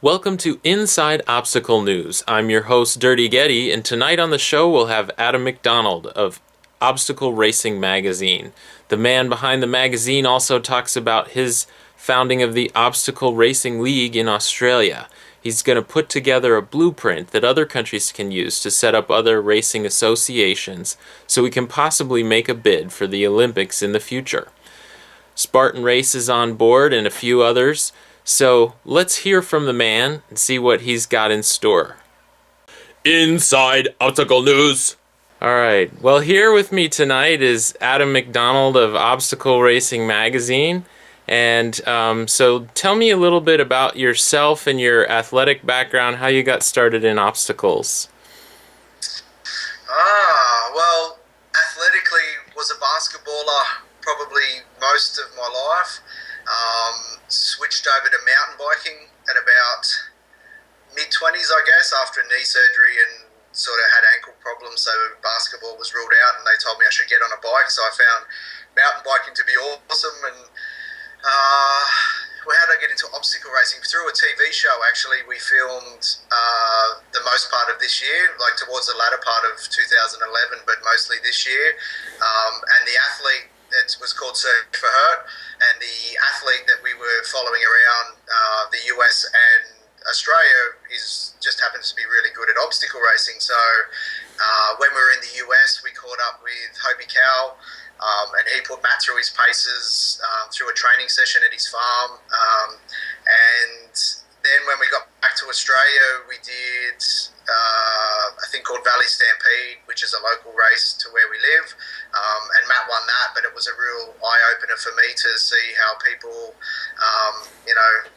Welcome to Inside Obstacle News. I'm your host, Dirty Getty, and tonight on the show we'll have Adam McDonald of Obstacle Racing Magazine. The man behind the magazine also talks about his founding of the Obstacle Racing League in Australia. He's going to put together a blueprint that other countries can use to set up other racing associations so we can possibly make a bid for the Olympics in the future. Spartan Race is on board and a few others. So let's hear from the man and see what he's got in store. Inside Obstacle News. All right. Well, here with me tonight is Adam McDonald of Obstacle Racing Magazine. And so tell me a little bit about yourself and your athletic background, how you got started in obstacles. Well, athletically was a basketballer probably most of my life. Switched over to mountain biking at about mid-20s, I guess, after knee surgery and sort of had ankle problems, so basketball was ruled out and they told me I should get on a bike, so I found mountain biking to be awesome. And how did I get into obstacle racing? Through a TV show, actually. We filmed the most part of this year, like towards the latter part of 2011, but mostly this year. And the athlete, it was called Search for Hurt, and the athlete that we were following around the US and Australia just happens to be really good at obstacle racing. So when we were in the US, we caught up with Hobie Cowell, and he put Matt through his paces through a training session at his farm. And then when we got back to Australia, we did a thing called Valley Stampede, which is a local race to where we live. And Matt won that, but it was a real eye-opener for me to see how people,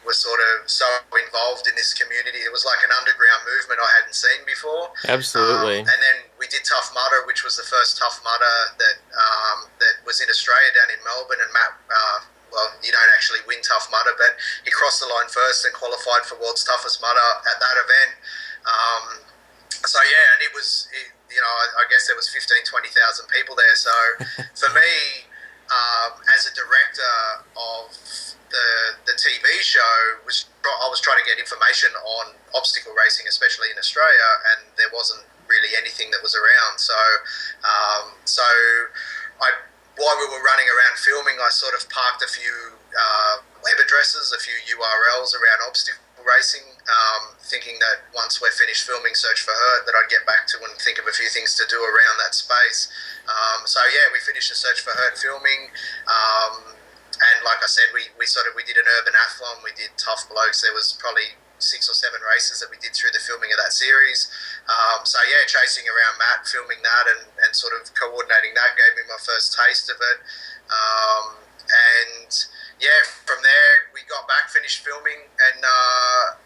were sort of so involved in this community. It was like an underground movement I hadn't seen before. Absolutely. And then we did Tough Mudder, which was the first Tough Mudder that was in Australia down in Melbourne. And Matt, well, you don't actually win Tough Mudder, but he crossed the line first and qualified for World's Toughest Mudder at that event. And it was, I guess there was 15,000, 20,000 people there. So for me, as a director of the TV show, I was trying to get information on obstacle racing, especially in Australia, and there wasn't really anything that was around. So while we were running around filming, I sort of parked a few web addresses, a few URLs around obstacle racing, thinking that once we're finished filming Search for Hurt, that I'd get back to and think of a few things to do around that space. We finished the Search for Hurt filming, and like I said, we did an urban athlon, we did Tough Blokes. There was probably 6 or 7 races that we did through the filming of that series. Chasing around Matt, filming that, and sort of coordinating that gave me my first taste of it. From there we got back, finished filming, and I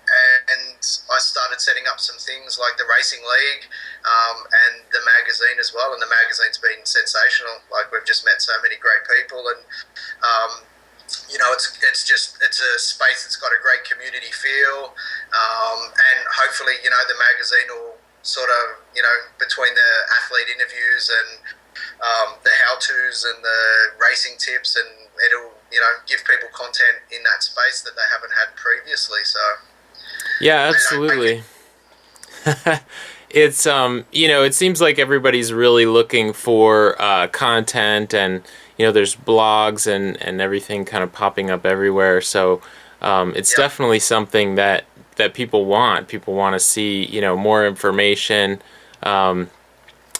started setting up some things like the Racing League, and the magazine as well. And the magazine's been sensational. Like, we've just met so many great people, and it's a space that's got a great community feel, and hopefully, the magazine will sort of, between the athlete interviews and the how-tos and the racing tips, and it'll, give people content in that space that they haven't had previously. So yeah, absolutely. It's it seems like everybody's really looking for content, and there's blogs and everything kind of popping up everywhere. So it's definitely something that people want. People want to see more information. And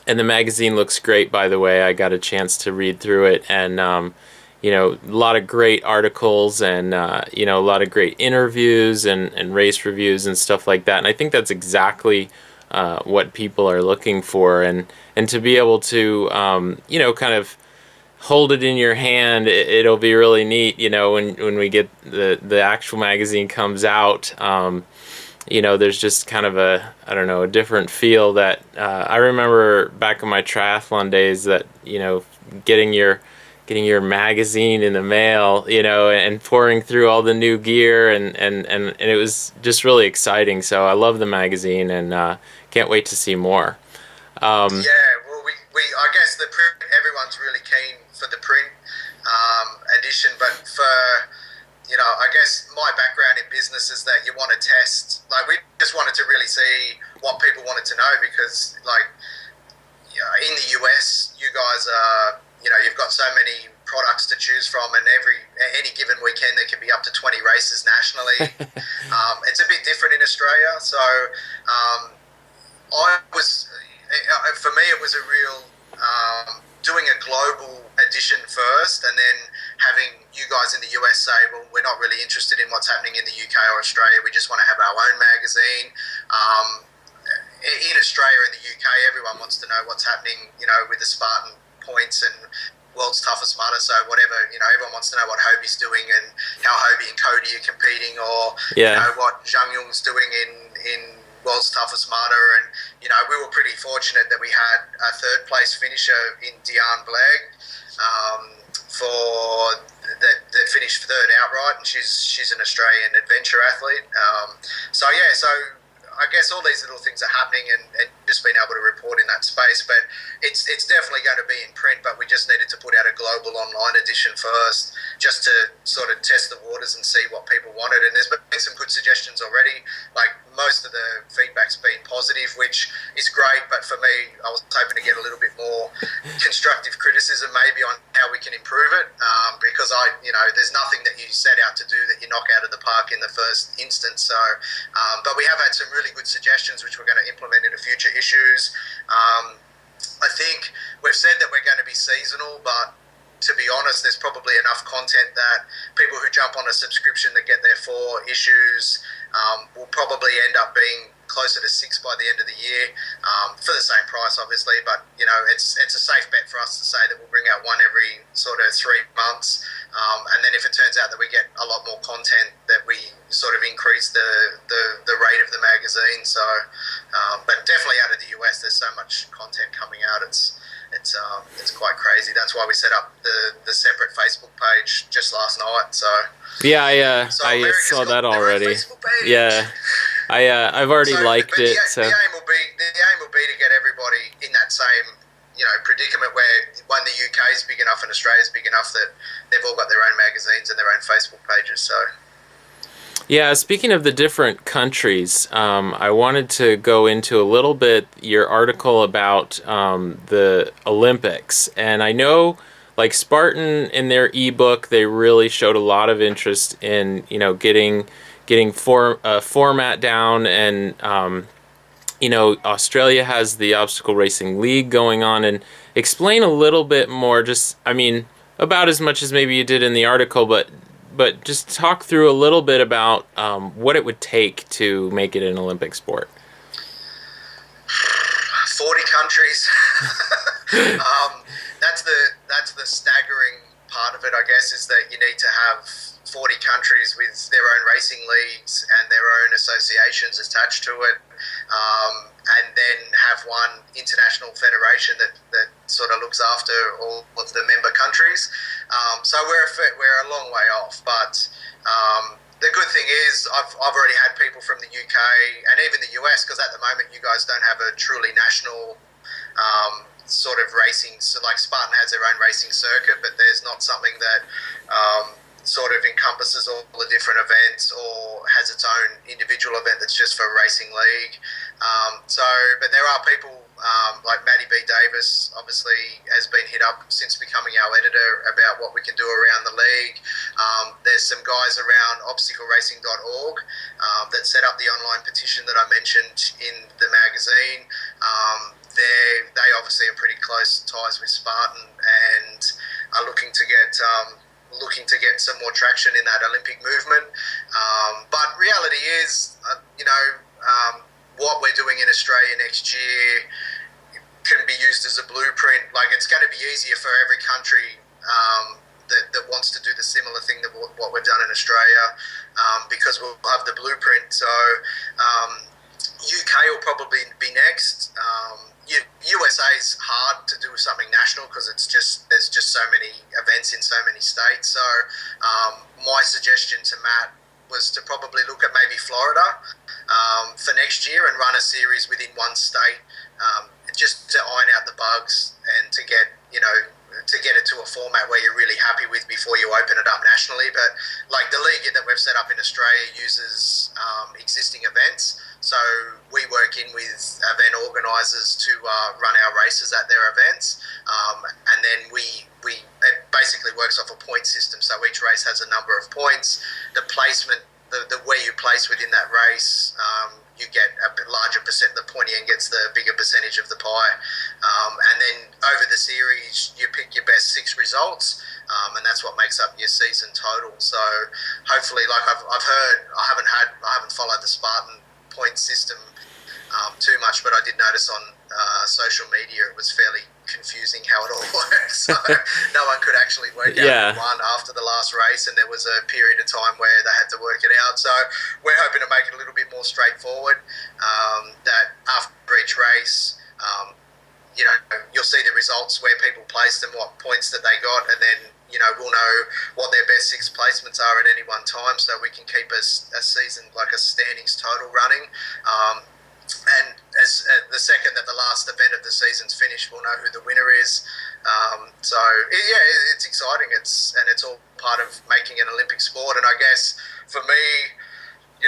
the magazine looks great, by the way. I got a chance to read through it, and a lot of great articles, and a lot of great interviews and race reviews and stuff like that. And I think that's exactly what people are looking for, and to be able to kind of hold it in your hand, it'll be really neat. When we get the actual magazine comes out. There's just kind of a different feel that I remember back in my triathlon days, that getting your magazine in the mail, and pouring through all the new gear, and it was just really exciting. So I love the magazine, and can't wait to see more. I guess the print, everyone's really keen for the print edition, but for I guess my background in business is that you want to test. Like, we just wanted to really see what people wanted to know because, like, in the US, you guys are, you've got so many products to choose from, and any given weekend there can be up to 20 races nationally. It's a bit different in Australia, so for me, it was a real doing a global edition first, and then having you guys in the US say, well, we're not really interested in what's happening in the UK or Australia. We just want to have our own magazine. In Australia and the UK, everyone wants to know what's happening, with the Spartan points and World's Toughest Mudder. So whatever, everyone wants to know what Hobie's doing and how Hobie and Cody are competing, or what Zhang Yong's doing in World's Toughest Mudder. And we were pretty fortunate that we had a third place finisher in Diane Blegg that finished third outright, and she's an Australian adventure athlete. So I guess all these little things are happening, and just being able to report in that space. But it's definitely going to be in print, but we just needed to put out a global online edition first, just to sort of test the waters and see what people wanted. And there's been some good suggestions already. Like, most of the feedback's been positive, which is great. But for me, I was hoping to get a little bit more constructive criticism maybe on how we can improve it, because there's nothing that you set out to do that you knock out of the park in the first instance. So, but we have had some really good suggestions which we're going to implement into future issues. I think we've said that we're going to be seasonal, but to be honest, there's probably enough content that people who jump on a subscription that get their 4 issues will probably end up being closer to 6 by the end of the year, for the same price, obviously. But it's a safe bet for us to say that we'll bring out one every sort of 3 months, and then if it turns out that we get a lot more content, that we sort of increase the rate of the magazine. So, but definitely out of the US, there's so much content coming out. It's quite crazy. That's why we set up the separate Facebook page just last night. So yeah, I saw that already. Yeah. I've already liked it. The aim will be to get everybody in that same predicament where when the UK is big enough and Australia is big enough that they've all got their own magazines and their own Facebook pages. So. Yeah, speaking of the different countries, I wanted to go into a little bit your article about the Olympics, and I know, like, Spartan in their ebook, they really showed a lot of interest in getting format down, and Australia has the Obstacle Racing League going on. And explain a little bit more, just about as much as maybe you did in the article, but just talk through a little bit about what it would take to make it an Olympic sport. 40 countries. That's the staggering part of it, I guess, is that you need to have 40 countries with their own racing leagues and their own associations attached to it, and then have one international federation that sort of looks after all of the member countries. So we're a long way off, but the good thing is I've already had people from the UK and even the US, because at the moment you guys don't have a truly national sort of racing. So, like, Spartan has their own racing circuit, but there's not something that sort of encompasses all the different events or has its own individual event that's just for a racing league. But there are people like Maddie B. Davis, obviously, has been hit up since becoming our editor about what we can do around the league. There's some guys around obstacleracing.org that set up the online petition that I mentioned in the magazine. They obviously are pretty close ties with Spartan and are looking to get some more traction in that Olympic movement. But reality is, what we're doing in Australia next year can be used as a blueprint. Like, it's going to be easier for every country that wants to do the similar thing that what we've done in Australia, because we'll have the blueprint. So UK will probably be next. USA is hard to do something national because there's just so many events in so many states. So my suggestion to Matt was to probably look at maybe Florida for next year and run a series within one state, just to iron out the bugs and to get to get it to a format where you're really happy with before you open it up nationally. But like the league that we've set up in Australia uses existing events, so we work in with event organisers to run our races at their events, and then it basically works off a point system. So each race has a number of points. The placement, the where you place within that race, you get a bit larger percent. The pointy end gets the bigger percentage of the pie, and then over the series you pick your best 6 results, and that's what makes up your season total. So hopefully, like I've heard, I haven't followed the Spartan point system too much, but I did notice on social media it was fairly confusing how it all works. So no one could actually work out who won after the last race, and there was a period of time where they had to work it out. So we're hoping to make it a little bit more straightforward, that after each race, you'll see the results where people placed and what points that they got, and then we'll know what their best 6 placements are at any one time, so we can keep a season, like a standings total running. And as the second that the last event of the season's finished, we'll know who the winner is. It's exciting. It's all part of making an Olympic sport. And I guess for me,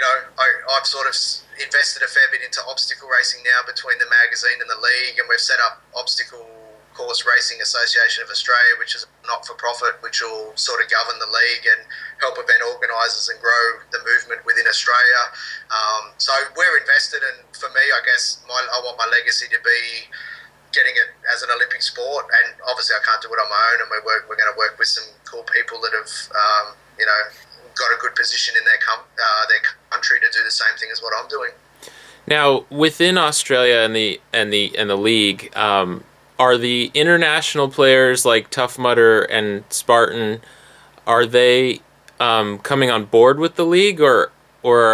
I've sort of invested a fair bit into obstacle racing now between the magazine and the league, and we've set up Obstacle Course Racing Association of Australia, which is a not-for-profit, which will sort of govern the league and help event organisers and grow the movement within Australia. So we're invested, and for me, I guess I want my legacy to be getting it as an Olympic sport. And obviously, I can't do it on my own, and we're going to work with some cool people that have, got a good position in their country to do the same thing as what I'm doing. Now, within Australia and the league, are the international players like Tough Mudder and Spartan, are they coming on board with the league, or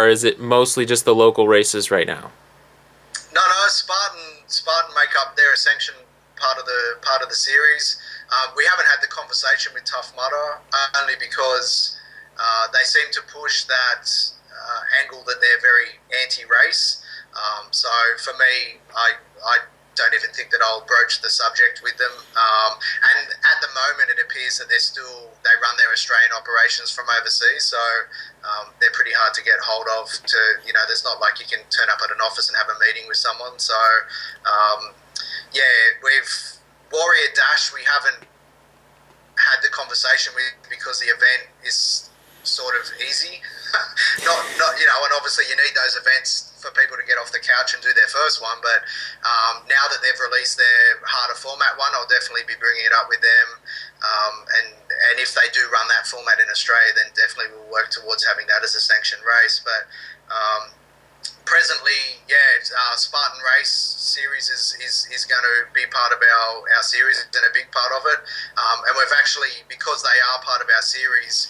is it mostly just the local races right now? No, Spartan make up their ascension part of the series. We haven't had the conversation with Tough Mudder, only because they seem to push that angle that they're very anti-race. So for me, I don't even think that I'll broach the subject with them. And at the moment, it appears that they run their Australian operations from overseas, so they're pretty hard to get hold of. There's not like you can turn up at an office and have a meeting with someone. So, we've Warrior Dash. We haven't had the conversation with, because the event is sort of easy. not and obviously you need those events for people to get off the couch and do their first one, but now that they've released their harder format one, I'll definitely be bringing it up with them, and if they do run that format in Australia, then definitely we'll work towards having that as a sanctioned race. But presently, Spartan Race Series is going to be part of our series, and a big part of it, and we've actually, because they are part of our series,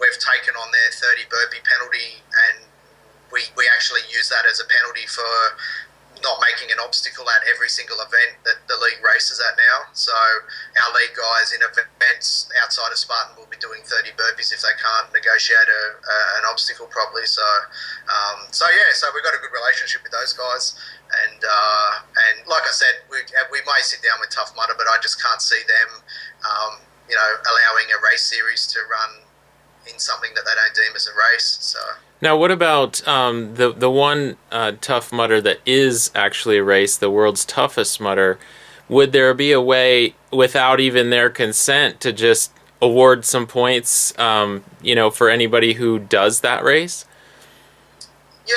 we've taken on their 30 burpee penalty, and we actually use that as a penalty for not making an obstacle at every single event that the league races at now. So our league guys in events outside of Spartan will be doing 30 burpees if they can't negotiate an obstacle properly. So we've got a good relationship with those guys, and like I said, we may sit down with Tough Mudder, but I just can't see them allowing a race series to run in something that they don't deem as a race. So now, what about the one Tough Mudder that is actually a race, the world's toughest mudder? Would there be a way, without even their consent, to just award some points, for anybody who does that race? Yeah,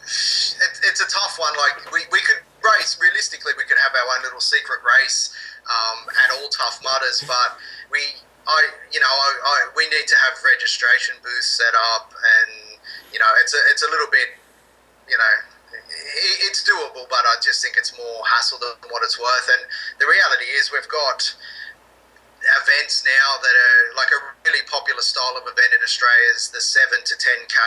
it's a tough one. Like we could race, realistically, we could have our own little secret race at all Tough Mudders, but we need to have registration booths set up, and it's a little bit, it's doable, but I just think it's more hassle than what it's worth. And the reality is, we've got events now that are like a really popular style of event in Australia is the 7 to 10k,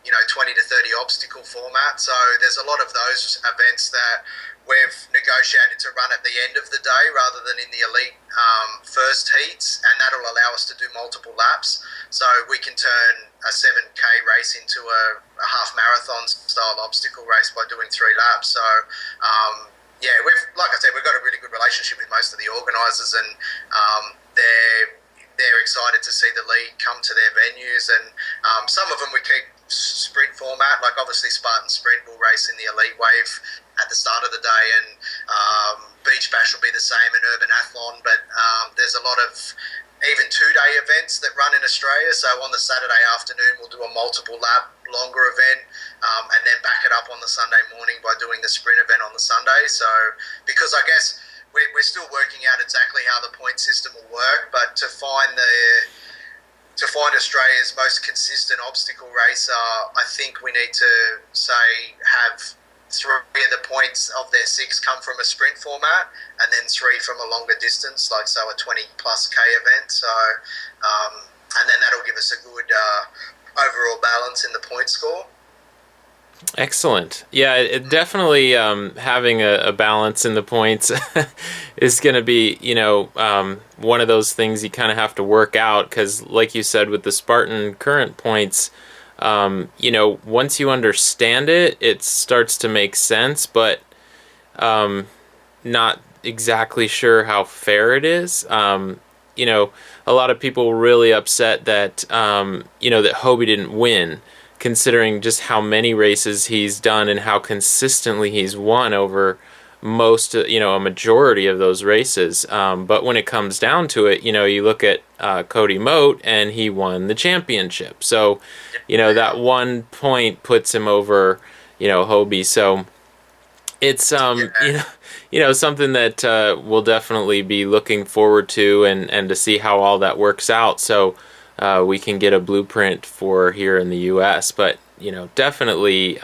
20 to 30 obstacle format. So there's a lot of those events that we've negotiated to run at the end of the day rather than in the elite first heats, and that'll allow us to do multiple laps. So we can turn a 7k race into a half marathon style obstacle race by doing 3 laps. So yeah, like I said, we've got a really good relationship with most of the organisers, and they're excited to see the league come to their venues, and some of them we keep sprint format. Like obviously Spartan Sprint will race in the Elite Wave at the start of the day, and Beach Bash will be the same, and Urban Athlon. But there's a lot of even 2-day events that run in Australia. So on the Saturday afternoon, we'll do a multiple lap, longer event, and then back it up on the Sunday morning by doing the sprint event on the Sunday. So because I guess we're still working out exactly how the point system will work, but to find Australia's most consistent obstacle racer, I think we need to say have 3 of the points of their 6 come from a sprint format, and then 3 from a longer distance, like so a 20 plus K event. So, and then that'll give us a good overall balance in the point score. Excellent. Yeah, it definitely having a balance in the points is going to be, one of those things you kind of have to work out, because like you said, with the Spartan current points, once you understand it, it starts to make sense, but not exactly sure how fair it is. A lot of people were really upset that, that Hobie didn't win, considering just how many races he's done and how consistently he's won over most, a majority of those races. But when it comes down to it, you look at Cody Moat, and he won the championship. So, that 1 point puts him over, Hobie. So it's, something that we'll definitely be looking forward to, and to see how all that works out. So we can get a blueprint for here in the U.S. But, definitely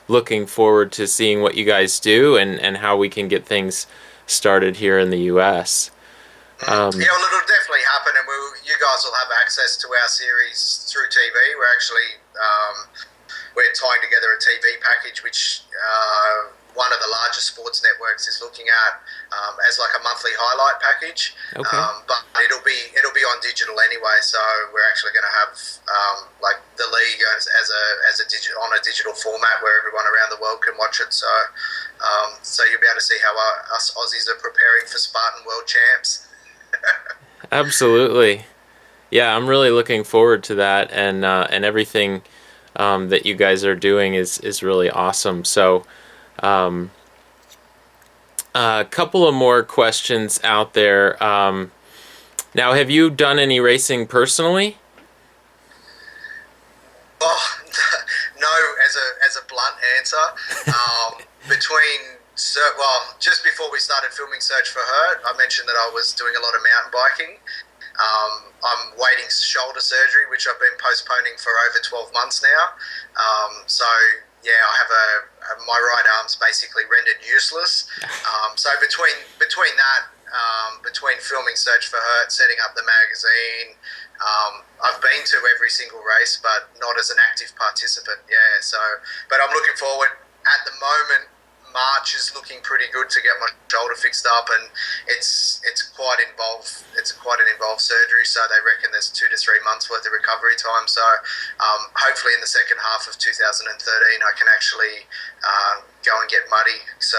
looking forward to seeing what you guys do, and how we can get things started here in the U.S. It'll definitely happen, and you guys will have access to our series through TV. We're tying together a TV package, which one of the largest sports networks is looking at as like a monthly highlight package. Okay. But it'll be on digital anyway, so we're actually going to have like the league as on a digital format where everyone around the world can watch it. So you'll be able to see how us Aussies are preparing for Spartan World Champs. Absolutely. Yeah, I'm really looking forward to that, and everything that you guys are doing is really awesome. So a couple of more questions out there. Now, have you done any racing personally? Oh, no, as a blunt answer. Just before we started filming Search for Hurt, I mentioned that I was doing a lot of mountain biking. I'm waiting shoulder surgery, which I've been postponing for over 12 months now. So yeah, I have my right arm's basically rendered useless. So between that, between filming Search for Hurt, setting up the magazine, I've been to every single race, but not as an active participant. Yeah, so but I'm looking forward. At the moment, March is looking pretty good to get my shoulder fixed up, and it's quite involved. It's quite an involved surgery, so they reckon there's 2 to 3 months worth of recovery time. So hopefully in the second half of 2013, I can actually go and get muddy. So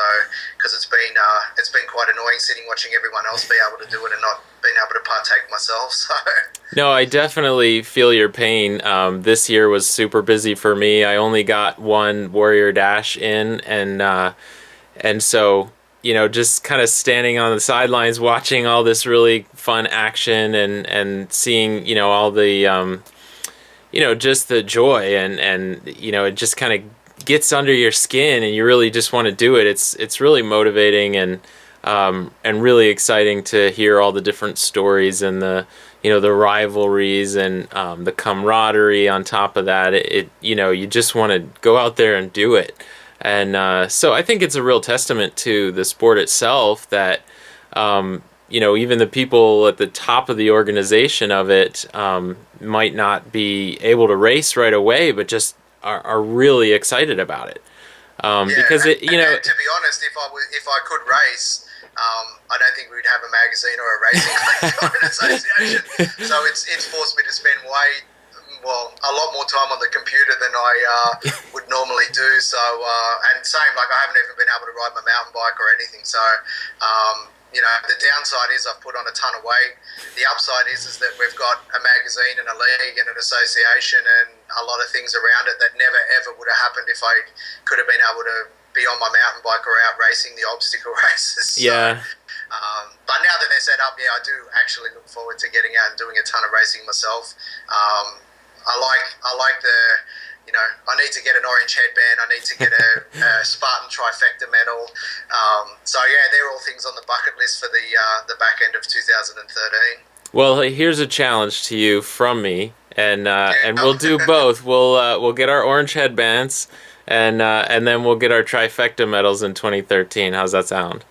because it's been quite annoying sitting watching everyone else be able to do it and not being able to partake myself. So no, I definitely feel your pain. This year was super busy for me. I only got one Warrior Dash in, and so, just kind of standing on the sidelines watching all this really fun action, and seeing, all the, just the joy, and it just kind of gets under your skin, and you really just want to do it. It's really motivating, and really exciting to hear all the different stories, and the rivalries, and the camaraderie on top of that. You just want to go out there and do it. And so I think it's a real testament to the sport itself that, even the people at the top of the organization of it might not be able to race right away, but just are really excited about it. Because to be honest, if I could race, I don't think we'd have a magazine or a racing association. So it's forced me to spend a lot more time on the computer than I would normally do. So, and same, like I haven't even been able to ride my mountain bike or anything. So, the downside is I've put on a ton of weight. The upside is that we've got a magazine and a league and an association and a lot of things around it that never ever would have happened if I could have been able to be on my mountain bike or out racing the obstacle races. Yeah. But now that they're set up, I do actually look forward to getting out and doing a ton of racing myself. I like the, I need to get an orange headband. I need to get a Spartan trifecta medal. They're all things on the bucket list for the back end of 2013. Well, here's a challenge to you from me, and we'll do both. We'll get our orange headbands, and then we'll get our trifecta medals in 2013. How's that sound?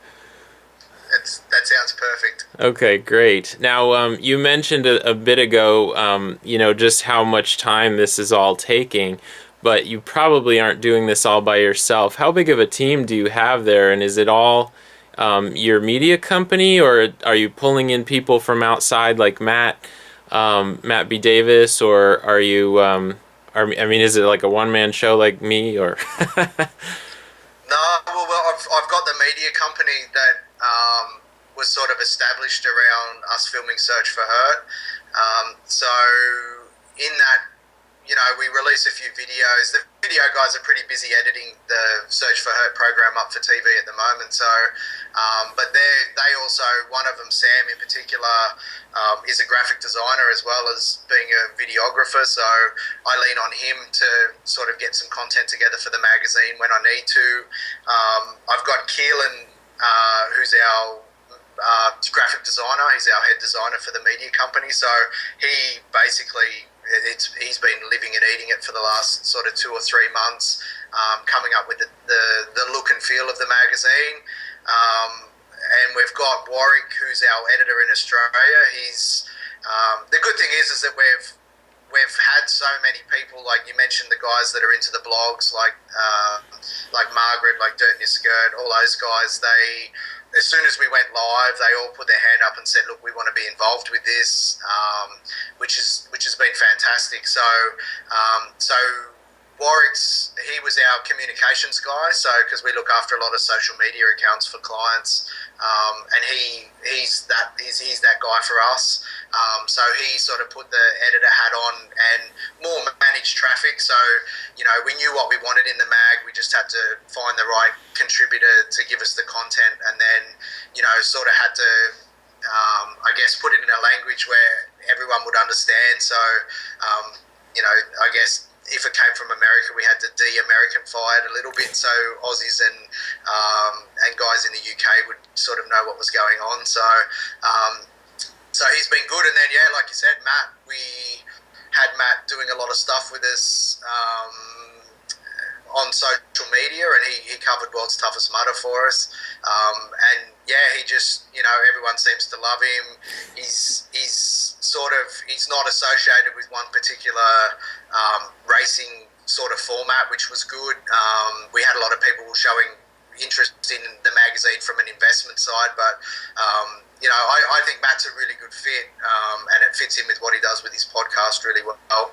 That sounds perfect. Okay, great. Now, you mentioned a bit ago, just how much time this is all taking, but you probably aren't doing this all by yourself. How big of a team do you have there, and is it all your media company, or are you pulling in people from outside like Matt B. Davis, or are you, is it like a one-man show like me, or? No, well, I've got the media company that was sort of established around us filming Search for Hurt. So in that, we release a few videos. The video guys are pretty busy editing the Search for Hurt program up for TV at the moment. So, but they also, one of them, Sam in particular, is a graphic designer as well as being a videographer. So I lean on him to sort of get some content together for the magazine when I need to. I've got Keelan, who's our graphic designer. He's our head designer for the media company. So he basically, he's been living and eating it for the last sort of 2 or 3 months, coming up with the look and feel of the magazine. And we've got Warwick, who's our editor in Australia. He's the good thing is that we've had so many people, like you mentioned, the guys that are into the blogs, like Margaret, like Dirt in Your Skirt, all those guys. They, as soon as we went live, they all put their hand up and said, "Look, we want to be involved with this," which has been fantastic. So Warwick's, he was our communications guy, so because we look after a lot of social media accounts for clients, and he's that guy for us. So he sort of put the editor hat on and more managed traffic. So we knew what we wanted in the mag. We just had to find the right contributor to give us the content, and then sort of had to I guess put it in a language where everyone would understand. So I guess if it came from America, we had to de-Americanify it a little bit, so Aussies and guys in the UK would sort of know what was going on. So he's been good. And then, like you said, Matt, we had Matt doing a lot of stuff with us on social media, and he covered World's Toughest Mudder for us. And he just, everyone seems to love him. He's not associated with one particular racing sort of format, which was good. We had a lot of people showing interest in the magazine from an investment side, but I think Matt's a really good fit, and it fits in with what he does with his podcast really well.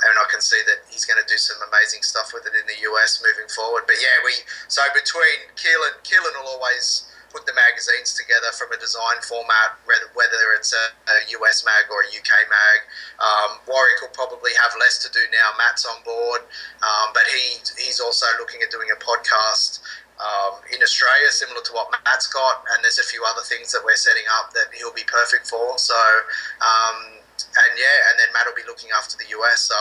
And I can see that he's going to do some amazing stuff with it in the US moving forward. But so between Keelan will always put the magazines together from a design format, whether it's a US mag or a UK mag. Warwick will probably have less to do now. Matt's on board, but he's also looking at doing a podcast in Australia, similar to what Matt's got, and there's a few other things that we're setting up that he'll be perfect for. So, and then Matt will be looking after the US. So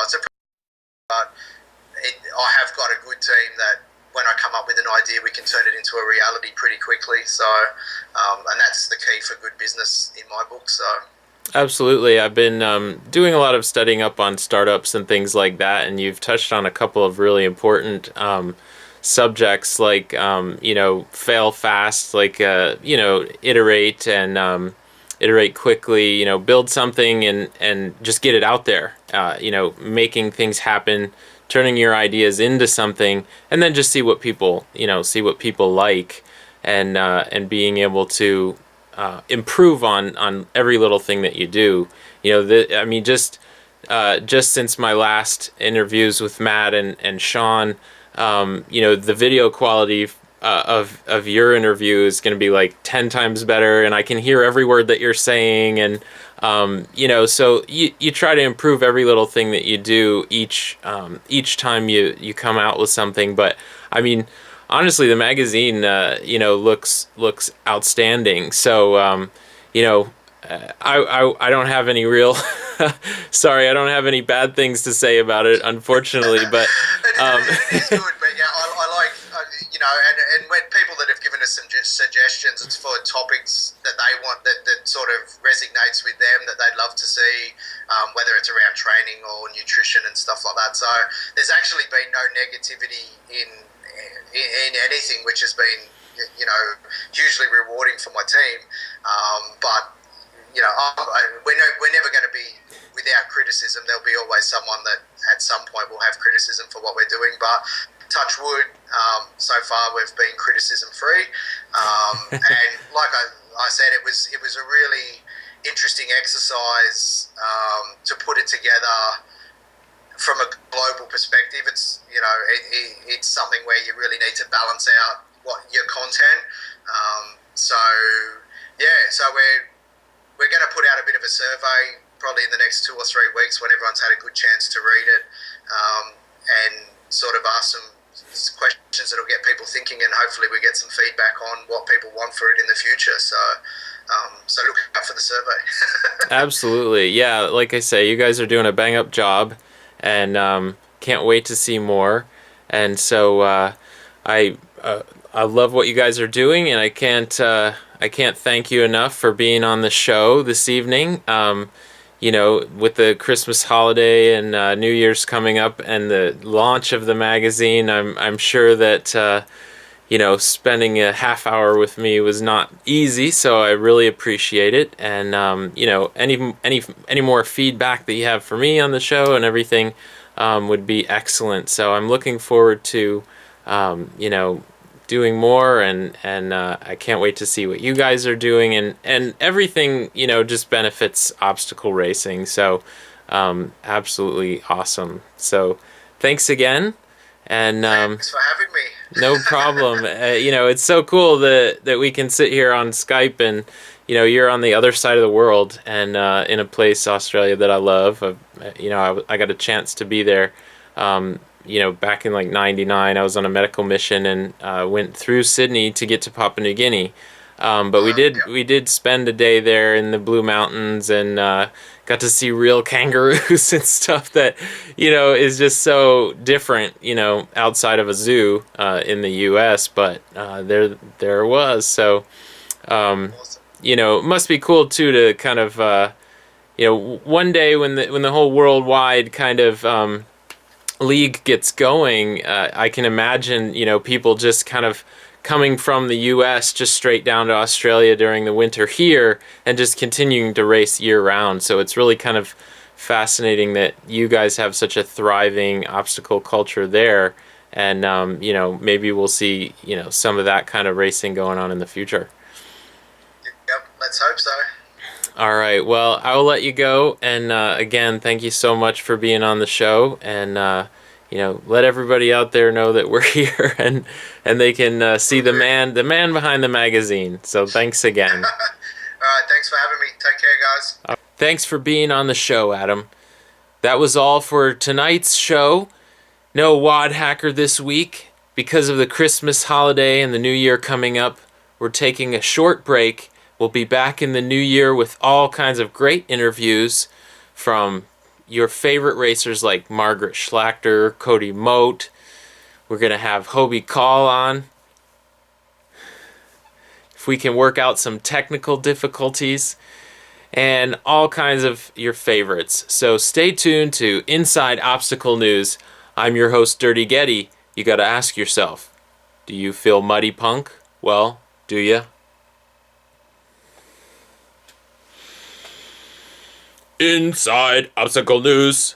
I have got a good team that when I come up with an idea, we can turn it into a reality pretty quickly. So, and that's the key for good business in my book. So. Absolutely. I've been doing a lot of studying up on startups and things like that, and you've touched on a couple of really important subjects like, fail fast, like, iterate and iterate quickly, build something and just get it out there, making things happen, turning your ideas into something, and then just see what people like, and being able to improve on every little thing that you do. Just just since my last interviews with Matt and Sean, the video quality of your interview is going to be like 10 times better, and I can hear every word that you're saying, and so you try to improve every little thing that you do each time you come out with something. But I mean, honestly, the magazine looks outstanding. So I don't have any real sorry, I don't have any bad things to say about it, unfortunately. But it's good. But yeah, I like and when people that have given us some suggestions, it's for topics that they want that sort of resonates with them, that they'd love to see, whether it's around training or nutrition and stuff like that. So there's actually been no negativity in anything, which has been hugely rewarding for my team. But we're never going to be without criticism. There'll be always someone that at some point will have criticism for what we're doing, but touch wood, so far we've been criticism free. And like I said, it was a really interesting exercise to put it together from a global perspective. It's it's something where you really need to balance out what your content. So we're going to put out a bit of a survey probably in the next 2 or 3 weeks when everyone's had a good chance to read it, and sort of ask some questions that'll get people thinking, and hopefully we get some feedback on what people want for it in the future. So look out for the survey. Absolutely, yeah. Like I say, you guys are doing a bang up job, and can't wait to see more. And so I love what you guys are doing, and I can't thank you enough for being on the show this evening. With the Christmas holiday and New Year's coming up and the launch of the magazine, I'm sure that spending a half hour with me was not easy, so I really appreciate it. And any more feedback that you have for me on the show and everything would be excellent. So I'm looking forward to doing more, and I can't wait to see what you guys are doing, and everything just benefits obstacle racing. So absolutely awesome. So thanks again, and thanks for having me. No problem. It's so cool that we can sit here on Skype, and you're on the other side of the world, and in a place, Australia, that I love. I got a chance to be there back in like '99. I was on a medical mission and went through Sydney to get to Papua New Guinea. But we did spend a day there in the Blue Mountains, and got to see real kangaroos and stuff that is just so different outside of a zoo in the U.S. But there it was. So it must be cool too to kind of one day when the whole worldwide kind of league gets going, I can imagine people just kind of coming from the US just straight down to Australia during the winter here and just continuing to race year round. So it's really kind of fascinating that you guys have such a thriving obstacle culture there, and maybe we'll see some of that kind of racing going on in the future. Yep, let's hope so. All right, well, I will let you go, and again, thank you so much for being on the show, and let everybody out there know that we're here, and they can see the man behind the magazine. So thanks again. All right, thanks for having me. Take care, guys. Thanks for being on the show, Adam. That was all for tonight's show. No WOD Hacker this week. Because of the Christmas holiday and the New Year coming up, we're taking a short break. We'll be back in the new year with all kinds of great interviews from your favorite racers like Margaret Schlachter, Cody Moat. We're going to have Hobie Call on. If we can work out some technical difficulties, and all kinds of your favorites. So stay tuned to Inside Obstacle News. I'm your host, Dirty Getty. You got to ask yourself, do you feel muddy punk? Well, do you? Inside Obstacle News.